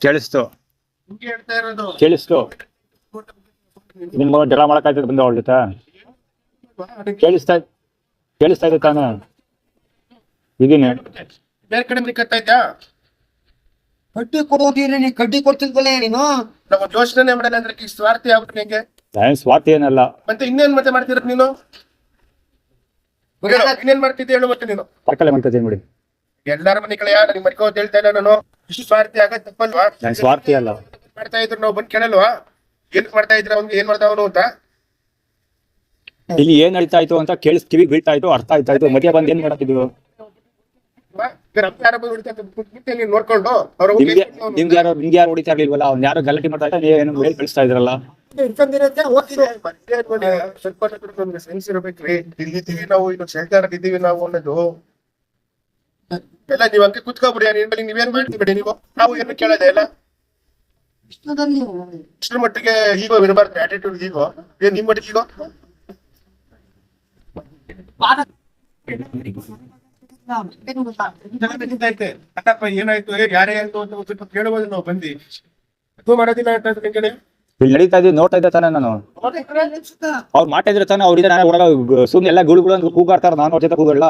ಕೇಳಿಸ್ತು ಕೇಳಿಸ್ತು. ನಿನ್ ಮಗ ಜಗಳ ಮಾಡಕ್ಕಾಯ್ತದೆ ಬಂದ ಅವಳ ಜೊತೆ. ಕೇಳಿಸ್ತಾ ಇದೆ ತಾನೆ. ಇದೀನಿ. ಬೇರೆ ಕಡೆ ಕತ್ತಾಯ್ತಾ? ಕಡ್ಡಿ ಕೊಡೋದಿಲ್ಲ, ನೀ ಕಡ್ಡಿ ಕೊಡ್ತಿಲ್ವಲ್ಲ ನೀನು. ನಮ್ಮ ಯೋಚನೆ ಮಾಡಲ್ಲ ಅಂದ್ರೆ ಸ್ವಾರ್ಥಿ ಆಗ್ಬಿಟ್ಟು ನಿಂಗೆ. ಸ್ವಾರ್ಥಿ ಏನಲ್ಲ. ಮತ್ತೆ ಇನ್ನೇನ್ ಮತ್ತೆ ಮಾಡ್ತಿರ ನೀನು? ಇನ್ನೇನ್ ಮಾಡ್ತಿದ್ದೆ ಹೇಳು ಮತ್ತೆ ನೀನು? ಪರ್ಕಲೆ ಮಾಡ್ತಿದ್ದೀನಿ ನೋಡಿ. ಎಲ್ಲಾರ ಮನೆ ಕಡೆ ಯಾರು ನಿಮ್ ಮರ್ಕೋ ಅಂತ ಹೇಳ್ತಾ ಇಲ್ಲ ನಾನು. ಇಷ್ಟು ಸ್ವಾರ್ಥಿ ಆಗದ್ ತಪ್ಪಲ್ವಾ? ಸ್ವಾರ್ಥಿ ಅಲ್ಲ. ಮಾಡ್ತಾ ಇದ್ರು ನಾವು ಬಂದ್ ಕೇಳಲ್ವಾ? ಏನ್ ಮಾಡ್ತಾ ಇದ್ರ ಅವ್ನಿಗೆ, ಏನ್ ಮಾಡ್ತಾವನು ಅಂತ? ಇಲ್ಲಿ ಏನ್ ನಡೀತಾ ಇತ್ತು ಅಂತ ಕಿವಿ ಬೀಳ್ತಾ ಇತ್ತು, ಅರ್ಥ ಆಯ್ತಾ ಇತ್ತು. ಮಧ್ಯ ಬಂದ್ ಏನ್ ಮಾಡತ್ತಿದ್ರು? ನೋಡ್ಕೊಂಡು ನಿಮ್ಗೆ ಯಾರು ಹೊಡಿತಾ ಇರ್ಲಿಲ್ವಲ್ಲ, ಅವ್ನು ಯಾರು ಗಲಾಟೆ ಮಾಡ್ತಾ ಇದ್ದ, ಏನು ಹೇಳಿ ಕಳಿಸ್ತಾ ಇದ್ರಲ್ಲ. ಸೆನ್ಸ್ ಇರ್ಬೇಕ್ರಿ. ಇಲ್ಲಿದ್ದೀವಿ ನಾವು, ಇನ್ನು ಶೆಲ್ಟರ್ ಇದ್ದೀವಿ ನಾವು ಅನ್ನೋದು ಎಲ್ಲ. ನೀವ್ ಹಂಗೆ ಕುತ್ಕೊಬಿಡಿ, ನೀವೇನ್ ಮಾಡ್ತೀವಿ ನೀವು. ನಾವು ಏನು ಕೇಳೋದೇ ಇಲ್ಲ. ಇಷ್ಟರ ಮಟ್ಟಿಗೆ ಈಗೋ ಇರಬಾರ್ದು, ಆಟಿಟ್ಯೂಡ್. ಈಗೋ ಏನ್ ನಿಮ್ ಮಟ್ಟಿಗೆ ಈಗೋ? ಏನಾಯ್ತು, ಯಾರೇ ಆಯ್ತು ಅಂತ ಸ್ವಲ್ಪ ಕೇಳಬಹುದು ನಾವು ಬಂದು. ಅದು ಮಾಡೋದಿಲ್ಲ ಅಂತ ಹೇಳಿ ಇಲ್ಲಿ ನಡೀತಾ ಇದ್ದೀವಿ, ನೋಡ್ತಾ ಇದ್ದೆ ತಾನೆ ನಾನು. ಅವ್ರು ಮಾಡ್ತಾ ಇದ್ರೆ ತಾನೆ. ಅವ್ರಿಗೆ ನಾನು ಒಳಗ ಸುಮ್ಮನೆ ಎಲ್ಲ ಗುಳುಗುಳು ಅಂತ ಕೂಗಾಡ್ತಾರ. ನಾನು ಅವ್ರ ಜೊತೆ ಕೂಗಲ್ಲ.